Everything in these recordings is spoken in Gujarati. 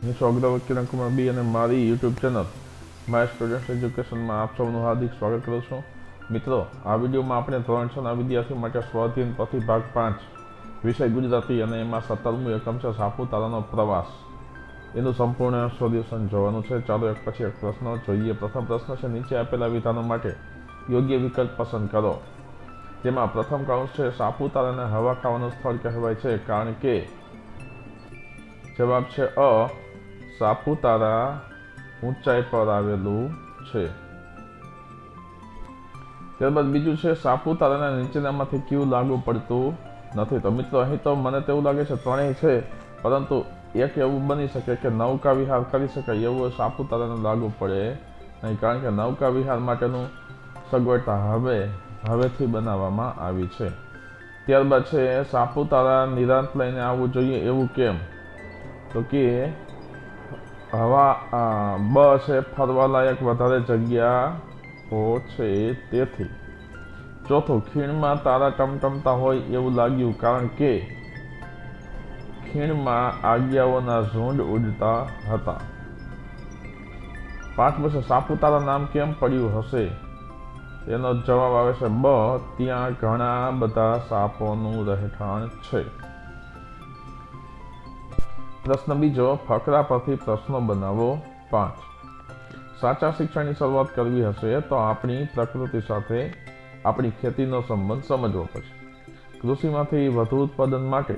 હું છું અગ્રવર્તી કિરણ કુમાર બી અને મારી યુટ્યુબ ચેનલ માય સ્ટુડન્ટ એજ્યુકેશનમાં આપ સૌનું હાર્દિક સ્વાગત કરું છું. મિત્રો, આ વિડીયોમાં આપણે ધોરણ 6ના વિદ્યાર્થીઓ માટે સ્વાધ્યાયન પોથી ભાગ 5 વિષય ગુજરાતી અને એમાં 17મું એકમ છે સાપુતારાનો પ્રવાસ. એનું સંપૂર્ણ સોલ્યુશન જોવાનું છે. ચાલો એક પછી એક પ્રશ્નો જોઈએ. પ્રથમ પ્રશ્ન છે, નીચે આપેલા વિધાનો માટે યોગ્ય વિકલ્પ પસંદ કરો. જેમાં પ્રથમ કાઉન્સ છે, સાપુતારાને હવા ખાવાનું સ્થળ કહેવાય છે કારણ કે. જવાબ છે અ, સાપુતારા ઊંચાઈ પર આવેલું છે. ત્યારબાદ બીજું છે, સાપુતારાના નીચેનામાંથી કયું લાગુ પડતું નથી. તો મિત્રો, અહીં તો મને તેવું લાગે છે ત્રણેય છે, પરંતુ એક એવું બની શકે કે નૌકા વિહાર કરી શકાય એવું સાપુતારાને લાગુ પડે નહીં, કારણ કે નૌકા વિહાર માટેનું સગવડતા હવેથી બનાવવામાં આવી છે. ત્યારબાદ છે, સાપુતારા નિરાંત લઈને આવવું જોઈએ એવું કેમ? તો કે બ છે, ફરવાલાયક વધારે જગ્યાઓ છે તેથી. ચોથું, ખીણમાં તારા ટમટમતા હોય એવું લાગ્યું કારણ કે ખીણમાં આગિયાઓના ઝુંડ ઉડતા હતા. પાંચમું છે, સાપુતારા નામ કેમ પડ્યું હશે? તેનો જવાબ આવે છે બ, ત્યાં ઘણા બધા સાપોનું રહેઠાણ છે. પ્રશ્ન બીજો, ફકરા પરથી પ્રશ્નો બનાવો. 5. સાચા શિક્ષણની શરૂઆત કરવી હશે તો આપણી પ્રકૃતિ સાથે આપણી ખેતીનો સંબંધ સમજવો પડશે. કૃષિમાંથી વધુ ઉત્પાદન માટે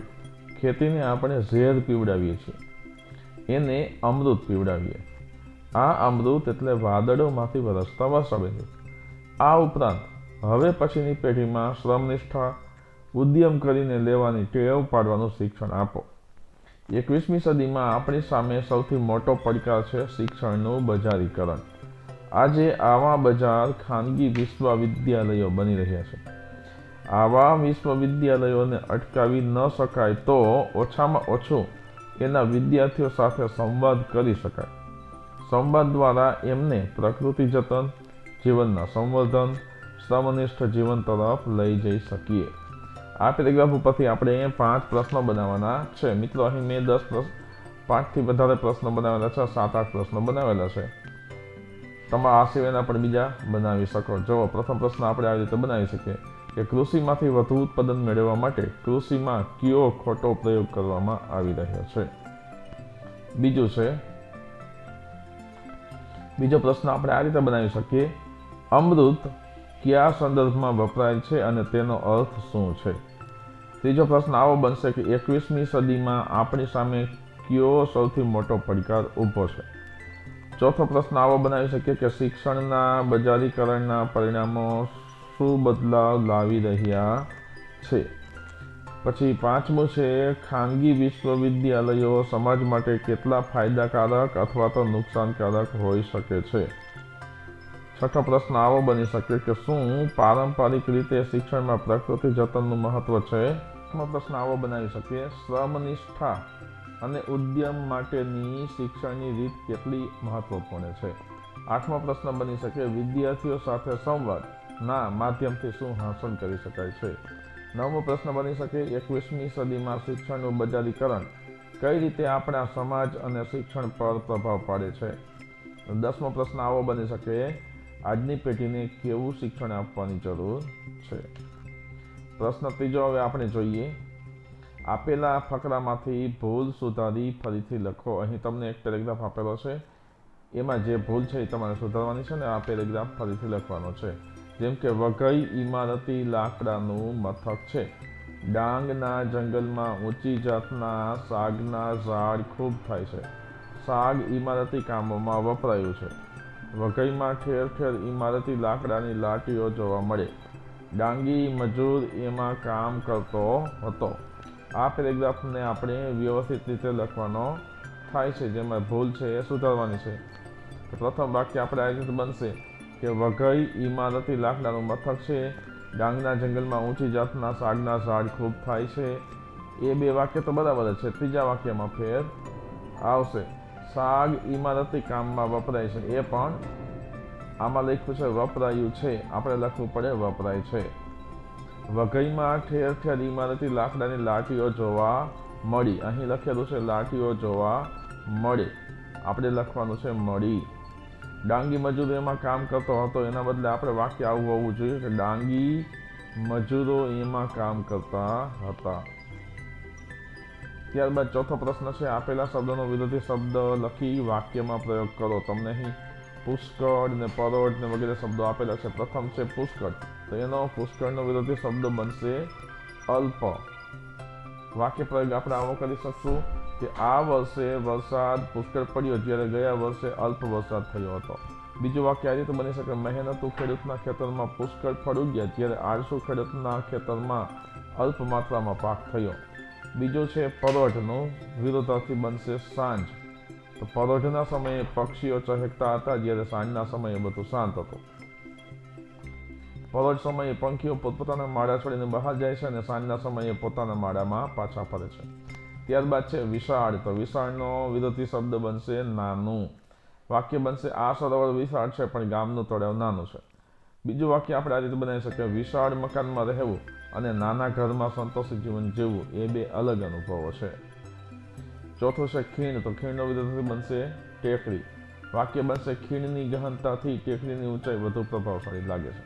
ખેતીને આપણે ઝેર પીવડાવીએ છીએ, એને અમૃત પીવડાવીએ. આ અમૃત એટલે વાદળોમાંથી વરસતા વરસાદ. આ ઉપરાંત હવે પછીની પેઢીમાં શ્રમનિષ્ઠા, ઉદ્યમ કરીને લેવાની ટેવ પાડવાનું શિક્ષણ આપો. 21મી સદીમાં આપણી સામે સૌથી મોટો પડકાર છે શિક્ષણનું બજારીકરણ. આજે આવા બજાર ખાનગી વિશ્વવિદ્યાલયો બની રહ્યા છે. આવા વિશ્વવિદ્યાલયોને અટકાવી ન શકાય તો ઓછામાં ઓછું એના વિદ્યાર્થીઓ સાથે સંવાદ કરી શકાય. સંવાદ દ્વારા એમને પ્રકૃતિ જતન, જીવનના સંવર્ધન, શ્રમનિષ્ઠ જીવન તરફ લઈ જઈ શકીએ. આ પેરેગ્રાફ ઉપરથી આપણે 5 પ્રશ્નો બનાવવાના છે. મિત્રો, અહીં મેં 5થી વધારે પ્રશ્નો બનાવેલા છે, 7-8 પ્રશ્નો બનાવેલા છે. તમે આ સિવાયના પણ બીજા બનાવી શકો. જો પ્રથમ પ્રશ્ન આપણે આવી રીતે બનાવી શકીએ કે કૃષિમાંથી વધુ ઉત્પાદન મેળવવા માટે કૃષિમાં કયો ખોટો પ્રયોગ કરવામાં આવી રહ્યો છે. બીજો પ્રશ્ન આપણે આ રીતે બનાવી શકીએ, અમૃત કયા સંદર્ભમાં વપરાય છે અને તેનો અર્થ શું છે. ત્રીજો પ્રશ્ન આવો બનશે કે 21મી સદીમાં આપણી સામે કયો સૌથી મોટો પડકાર ઊભો છે. ચોથો પ્રશ્ન આવો બનાવી શકીએ કે શિક્ષણના બજારીકરણના પરિણામો શું બદલાવ લાવી રહ્યા છે. પછી 5મું છે, ખાનગી વિશ્વવિદ્યાલયો સમાજ માટે કેટલા ફાયદાકારક અથવા તો નુકસાનકારક હોઈ શકે છે. છઠ્ઠો પ્રશ્ન આવો બની શકે કે શું પારંપરિક રીતે શિક્ષણમાં પ્રકૃતિ જતનનું મહત્વ છે. આઠમો પ્રશ્ન આવો બનાવી શકીએ, શ્રમનિષ્ઠા અને ઉદ્યમ માટેની શિક્ષણની રીત કેટલી મહત્વપૂર્ણ છે. આઠમો પ્રશ્ન બની શકે, વિદ્યાર્થીઓ સાથે સંવાદના માધ્યમથી શું હાંસલ કરી શકાય છે. નવમો પ્રશ્ન બની શકે, 21મી સદીમાં શિક્ષણનું બજારીકરણ કઈ રીતે આપણા સમાજ અને શિક્ષણ પર પ્રભાવ પાડે છે. 10મો પ્રશ્ન આવો બની શકે, આજની પેઢીને કેવું શિક્ષણ આપવાની જરૂર છે. પ્રશ્ન ત્રીજો હવે આપણે જોઈએ, આપેલા ફકરામાંથી ભૂલ સુધારી ફરીથી લખો. અહીં તમને એક પેરેગ્રાફ આપેલો છે, એમાં જે ભૂલ છે એ તમારે સુધારવાની છે ને આ પેરેગ્રાફ ફરીથી લખવાનો છે. જેમ કે વઘઈ ઇમારતી લાકડાનું મથક છે. ડાંગના જંગલમાં ઊંચી જાતના સાગના ઝાડ ખૂબ થાય છે. સાગ ઇમારતી કામોમાં વપરાયું છે. વઘઈમાં ઠેર ઠેર ઇમારતી લાકડાની લાટીઓ જોવા મળે. ડાંગી મજૂર એમાં કામ કરતો હતો. આ પેરેગ્રાફને આપણે વ્યવસ્થિત રીતે લખવાનો થાય છે, જેમાં ભૂલ છે એ સુધારવાની છે. પ્રથમ વાક્ય આપણે આ રીતે બનશે કે વઘઈ ઇમારતી લાકડાનું મથક છે. ડાંગના જંગલમાં ઊંચી જાતના સાગના ઝાડ ખૂબ થાય છે. એ બે વાક્ય તો બરાબર જ છે. ત્રીજા વાક્યમાં ફેર આવશે. સાગ ઇમારતી કામમાં વપરાય છે, એ પણ આમાં લખ્યું છે વપરાયું છે, આપણે લખવું પડે વપરાય છે. વઘઈમાં ઠેર ઠેર ઇમારતી લાકડાની લાટીઓ જોવા મળી. અહીં લખેલું છે લાટીઓ જોવા મળે. આપણે લખવાનું છે મળી. ડાંગી મજૂરો એમાં કામ કરતો હતો, એના બદલે આપણે વાક્ય આવું હોવું જોઈએ કે ડાંગી મજૂરો એમાં કામ કરતા હતા. ત્યારબાદ ચોથો પ્રશ્ન છે, આપેલા શબ્દનો વિરોધી શબ્દ લખી વાક્યમાં પ્રયોગ કરો. તમને અહીં પુષ્કળ ને પરોઢ ને વગેરે શબ્દો આપેલા છે. પ્રથમ છે પુષ્કળ, તો એનો પુષ્કળનો વિરોધી શબ્દ બનશે અલ્પ. વાક્ય પ્રયોગ આપણે આવો કરી શકશું કે આ વર્ષે વરસાદ પુષ્કળ પડ્યો જ્યારે ગયા વર્ષે અલ્પ વરસાદ થયો હતો. બીજું વાક્ય આ રીતે બની શકે, મહેનતુ ખેડૂતના ખેતરમાં પુષ્કળ ફળ ઉગ્યા જ્યારે આળસુ ખેડૂતના ખેતરમાં અલ્પ માત્રામાં પાક થયો. બીજું છે પરોઢનું વિરોધાર્થી બનશે સાંજ, તો પરોઢના સમયે પક્ષીઓ ચહેકતા હતા જ્યારે સાંજના સમયે બધું શાંત હતું. પરોઢ સમયે પંખીઓ પોતપોતાના માળા છોડીને બહાર જાય છે અને સાંજના સમયે પોતાના માળામાં પાછા ફરે છે. ત્યારબાદ છે વિશાળ, તો વિશાળનો વિરોધી શબ્દ બનશે નાનું. વાક્ય બનશે આ સરોવર વિશાળ છે પણ ગામનું તળાવ નાનું છે. બીજું વાક્ય આપણે આ રીતે બનાવી શકીએ, વિશાળ મકાનમાં રહેવું અને નાના ઘરમાં સંતોષી જીવન જીવવું એ બે અલગ અનુભવો છે. ચોથું છે ખીણ, તો ખીણનો વિરોધી બનશે ટેકરી. વાક્ય બનશે ખીણની ગહનતાથી ટેકરીની ઊંચાઈ વધુ પ્રભાવશાળી લાગે છે.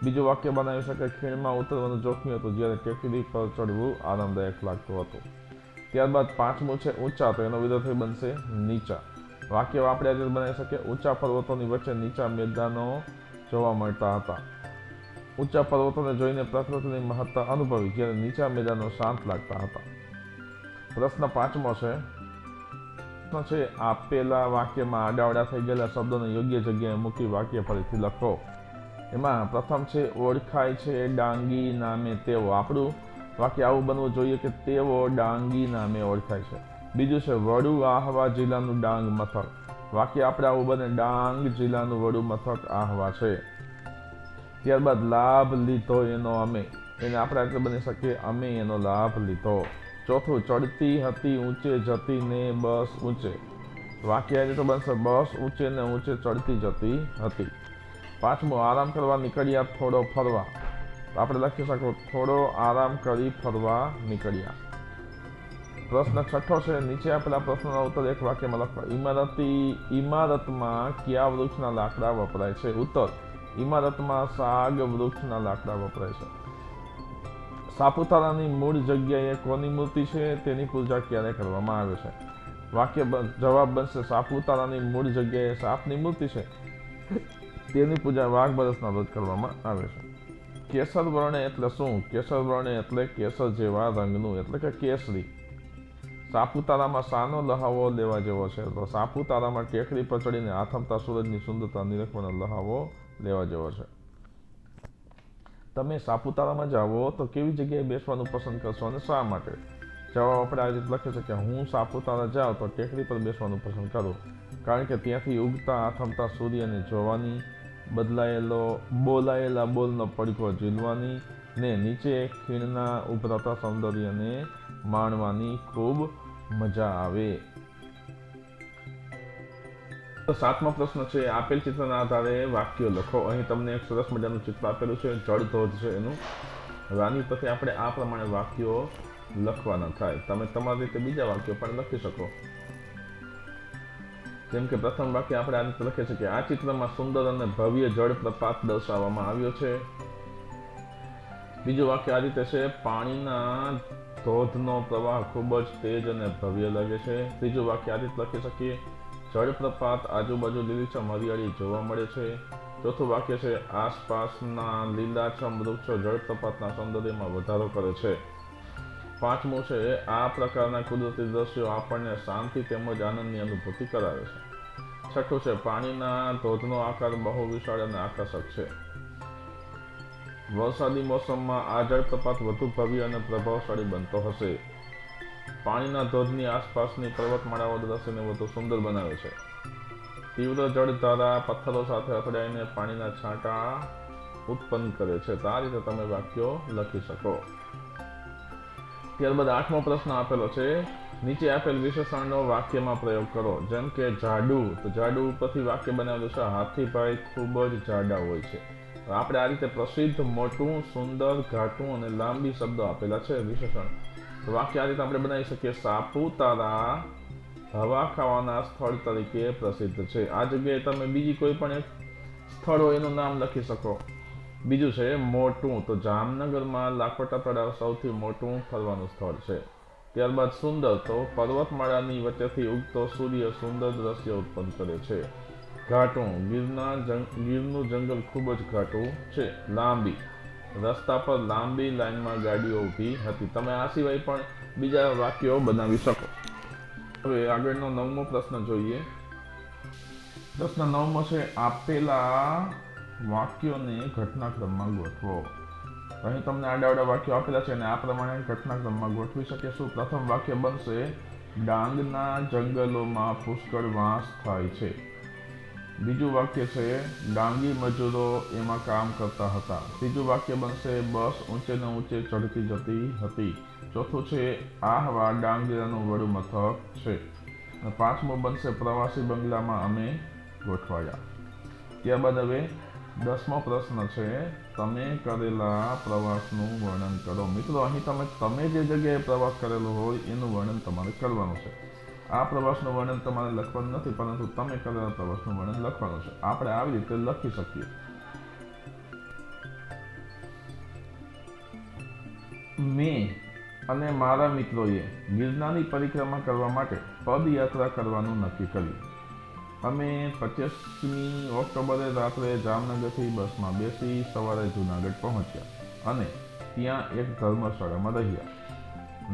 બીજું વાક્ય બનાવી શકે, ખીણમાં ઉતરવાનું જોખમી હતું જ્યારે ટેકરી પર ચડવું આરામદાયક લાગતું હતું. ત્યારબાદ પાંચમું છે ઊંચા, તો એનો વિરોધી બનશે નીચા. વાક્ય આપણે આજે બનાવી શકીએ, ઊંચા પર્વતોની વચ્ચે નીચા મેદાનો જોવા મળતા હતા. ઊંચા પર્વતોને જોઈને પ્રકૃતિની મહત્તા અનુભવી જ્યારે નીચા મેદાનો શાંત લાગતા હતા. પ્રશ્ન પાંચમો છે આપેલા વાક્યમાં આડાવડા થઈ ગયેલા શબ્દોને યોગ્ય જગ્યાએ મૂકી વાક્ય ફરીથી લખો. એમાં પ્રથમ છે ઓળખાય છે ડાંગી નામે તેઓ. આપણું વાક્ય આવું બનવું જોઈએ કે તેઓ ડાંગી નામે ઓળખાય છે. બીજું છે વડુ આહવા જિલ્લાનું ડાંગ મથક. વાક્ય આપણે આવું બને ડાંગ જિલ્લાનું વડુ મથક આહવા છે. ત્યારબાદ લાભ લીધો એનો અમે, એને આપણે એટલે બની શકીએ અમે એનો લાભ લીધો. ચોથું ચડતી હતી ઊંચે જતી ને બસ ઊંચે. વાક્ય આ રીતે બનશે બસ ઊંચે ને ઊંચે ચડતી જતી હતી. પાંચમું આરામ કરવા નીકળ્યા થોડો ફરવા. આપણે લખી શકો થોડો આરામ કરી ફરવા નીકળ્યા. પ્રશ્ન છઠ્ઠો છે, નીચે આપેલા પ્રશ્નનો ઉત્તર એક વાક્યમાં લખવા. ઇમારતમાં કયા વૃક્ષના લાકડા વપરાય છે? ઉત્તર, ઇમારતમાં સાગ વૃક્ષના લાકડા વપરાય છે. સાપુતારાની મૂળ જગ્યાએ કોની મૂર્તિ છે? તેની પૂજા ક્યારે કરવામાં આવે છે? વાક્ય જવાબ બનશે સાપુતારાની મૂળ જગ્યાએ સાપની મૂર્તિ છે, તેની પૂજા વાઘ બરસના રોજ કરવામાં આવે છે. કેસર વર્ણ એટલે શું? કેસર વર્ણ એટલે કેસર જેવા રંગનું એટલે કે કેસરી. સાપુતારામાં શાનો લહાવો લેવા જેવો છે? તો સાપુતારામાં ટેકરી પર ચડીને આથમતા સૂરજની સુંદરતા નિરખવાનો લહાવો લેવા જેવો છે. તમે સાપુતારામાં જાઓ તો કેવી જગ્યાએ બેસવાનું પસંદ કરશો અને શા માટે? જવાબ આપણે આ રીતે લખી શકીએ, હું સાપુતારા જાઉં તો ટેકરી પર બેસવાનું પસંદ કરું, કારણ કે ત્યાંથી ઉગતા આથમતા સૂર્યને જોવાની, બોલાયેલા બોલનો પડઘો ઝીલવાની ને નીચે ખીણના ઉભરાતા સૌંદર્યને માણવાની ખૂબ મજા આવે. તો સાતમો પ્રશ્ન છે, આપેલ ચિત્રના આધારે વાક્યો લખો. અહીં તમને એક સરસ મજાનું ચિત્ર આપેલું છે, જળ ધોધ છે એનું. હવે આની પરથી આપણે આ પ્રમાણે વાક્યો લખવાના થાય. તમે તમારી રીતે બીજા વાક્યો પણ લખી શકો. જેમ કે પ્રથમ વાક્ય આપણે આ રીતે લખીએ છીએ કે આ ચિત્રમાં સુંદર અને ભવ્ય જળપ્રપાત દર્શાવવામાં આવ્યો છે. બીજું વાક્ય આ રીતે છે, પાણીના ધોધનો પ્રવાહ ખૂબ જ તેજ અને ભવ્ય લાગે છે. ત્રીજું વાક્ય આ રીતે લખી શકીએ, જળપ્રપાત આજુબાજુ લીલીછમ હરિયાળી જોવા મળે છે. ચોથું વાક્ય છે, આસપાસના લીલાછમ વૃક્ષો જળપ્રપાતના સૌંદર્યમાં વધારો કરે છે. પાંચમું છે, આ પ્રકારના કુદરતી દ્રશ્યો આપણને શાંતિ તેમજ આનંદની અનુભૂતિ કરાવે છે. છઠ્ઠું છે, પાણીના ધોધનો આકાર બહુ વિશાળ અને આકર્ષક છે. વરસાદી મોસમમાં આ જળપ્રપાત વધુ ભવ્ય અને પ્રભાવશાળી બનતો હશે. પાણીના ધોધની આસપાસની પર્વતમાળાઓ દ્રશ્યને વધુ સુંદર બનાવે છે. તીવ્ર જળધારા પથ્થરો સાથે અથડાઈને પાણીના છાંટા ઉત્પન્ન કરે છે. તો આ રીતે તમે વાક્યો લખી શકો. ત્યારબાદ આઠમો પ્રશ્ન આપેલો છે, નીચે આપેલ વિશેષણનો વાક્યમાં પ્રયોગ કરો. જેમ કે જાડુ, તો જાડુ ઉપરથી વાક્ય બનાવેલું છે, હાથીભાઈ ખૂબ જ જાડા હોય છે. આપણે આ રીતે પ્રસિદ્ધ, મોટું, સુંદર, ઘાટું અને લાંબી શબ્દો આપેલા છે વિશેષણ. વાક્ય આ રીતે આપણે બનાવી શકીએ, સાપુતારા હવા ખાવાના સ્થળ તરીકે પ્રસિદ્ધ છે. આ જગ્યાએ તમે બીજી કોઈ પણ એક સ્થળ હોય એનું નામ લખી શકો. બીજું છે મોટું. તો જામનગરમાં લાખોટા તળાવ સૌથી મોટું ફરવાનું સ્થળ છે. ત્યારબાદ સુંદર. તો પર્વતમાળાની વચ્ચેથી ઉગતો સૂર્ય સુંદર દ્રશ્ય ઉત્પન્ન કરે છે. ઘાટું. ગીરનું જંગલ ખૂબ જ ઘાટું છે. લાંબી. રસ્તા પર લાંબી લાઈનમાં ગાડીઓ ઊભી હતી. તમે આ સિવાય પણ બીજા વાક્યો બનાવી શકો. હવે આગળનો 9મો પ્રશ્ન જોઈએ. પ્રશ્ન 9મો છે આપેલા વાક્યોને ઘટનાક્રમમાં ગોઠવો. અહીં તમને આડાઅવળા વાક્યો આપેલા છે અને આ પ્રમાણે ઘટનાક્રમમાં ગોઠવી શકીશું. પ્રથમ વાક્ય બનશે ડાંગના જંગલોમાં પુષ્કળ વાંસ થાય છે. બીજું વાક્ય છે ડાંગી મજૂરો એમાં કામ કરતા હતા. ત્રીજું વાક્ય બનશે બસ ઊંચે ને ઊંચે ચઢતી જતી હતી. ચોથું છે આહવા ડાંગ જિલ્લાનું વડું મથક છે. અને 5મું બનશે પ્રવાસી બંગલામાં અમે ગોઠવાયા. ત્યારબાદ હવે 10મો પ્રશ્ન છે તમે કરેલા પ્રવાસનું વર્ણન કરો. મિત્રો અહીં તમે જે જગ્યાએ પ્રવાસ કરેલો હોય એનું વર્ણન તમારે કરવાનું છે. આ પ્રવાસનું વર્ણન તમારે લખવાનું નથી, પરંતુ તમે કરેલા પ્રવાસનું વર્ણન લખવાનું છે. આપણે આવી રીતે લખી શકીએ. મેં અને મારા મિત્રોએ ગિરનારની પરિક્રમા કરવા માટે પદયાત્રા કરવાનું નક્કી કર્યું. અમે 25મી ઓક્ટોબરે રાત્રે જામનગરથી બસમાં બેસી સવારે જૂનાગઢ પહોંચ્યા અને ત્યાં એક ધર્મશાળામાં રહ્યા.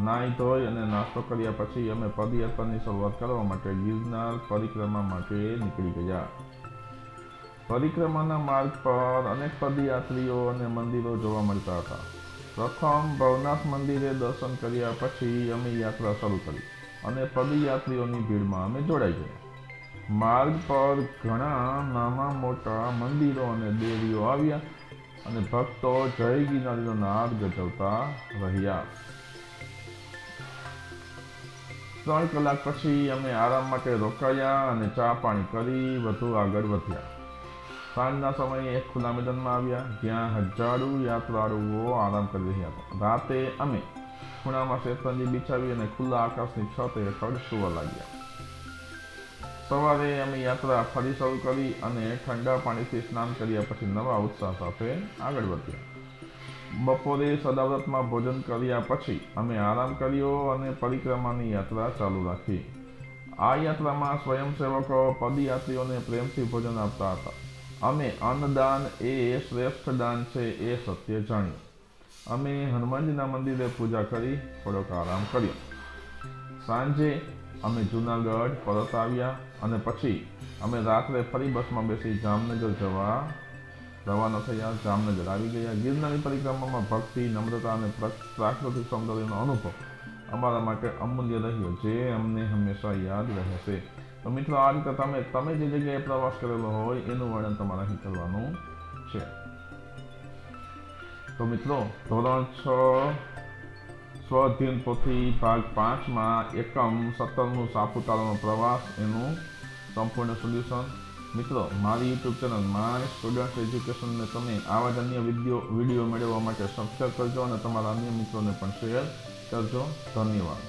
નાહી ધોઈ અને નાસ્તો કર્યા પછી અમે પદયાત્રાની શરૂઆત કરવા માટે ગિરનાર પરિક્રમા માટે નીકળી ગયા. પરિક્રમાના માર્ગ પર અનેક પદયાત્રીઓ અને મંદિરો જોવા મળતા હતા. પ્રથમ ભવનાથ મંદિરે દર્શન કર્યા પછી અમે યાત્રા શરૂ કરી અને પદયાત્રીઓની ભીડમાં અમે જોડાઈ ગયા. માર્ગ પર ઘણા નાના મોટા મંદિરો અને દેવીઓ આવ્યા અને ભક્તો જય ગિરનારીનો નાદ ગજવતા રહ્યા. 3 કલાક પછી અમે આરામ માટે રોકાયા અને ચા પાણી કરી વધુ આગળ વધ્યા. સાંજના સમયે એક ખુલ્લા મેદાનમાં આવ્યા જ્યાં હજારો યાત્રાળુઓ આરામ કરી રહ્યા હતા. રાતે અમે ખૂણામાં શેતરંજી બિછાવી અને ખુલ્લા આકાશની છત હેઠળ સૂવા લાગ્યા. સવારે અમે યાત્રા ફરી શરૂ કરી અને ઠંડા પાણીથી સ્નાન કર્યા પછી નવા ઉત્સાહ સાથે આગળ વધ્યા. બપોરે સદાવ્રતમાં ભોજન કર્યા પછી અમે આરામ કર્યો અને પરિક્રમાની યાત્રા ચાલુ રાખી. આ યાત્રામાં સ્વયંસેવકો પદયાત્રીઓને પ્રેમથી ભોજન આપતા હતા. અમે અન્નદાન એ શ્રેષ્ઠ દાન છે એ સત્ય જાણ્યું. અમે હનુમાનજીના મંદિરે પૂજા કરી થોડોક આરામ કર્યો. સાંજે અમે જૂનાગઢ પરત આવ્યા અને પછી અમે રાત્રે ફરી બસમાં બેસી જામનગર જવા રવાના થયા. જામનગર આવી ગયા. ગિરનારની પરિક્રમામાં ભક્તિ, નમ્રતા અને પ્રાકૃતિક સૌંદર્યનો અનુભવ અમારા માટે અમૂલ્ય રહ્યો, જે અમને હંમેશા યાદ રહેશે. તો મિત્રો આ રીતે તમે જે જગ્યાએ પ્રવાસ કરેલો હોય એનું વર્ણન તમારે અહીં કરવાનું છે. તો મિત્રો ધોરણ 6 સ્વઅધ્યયન પોથી ભાગ 5માં એકમ 17નું સાપુતારાનો પ્રવાસ એનું સંપૂર્ણ સોલ્યુશન. મિત્રો મારી યુટ્યુબ ચેનલ માય સ્ટુડન્ટ એજ્યુકેશનને તમે આવા જ અન્ય વિડીયો મેળવવા માટે સબસ્ક્રાઈબ કરજો અને તમારા અન્ય મિત્રોને પણ શેર કરજો. ધન્યવાદ.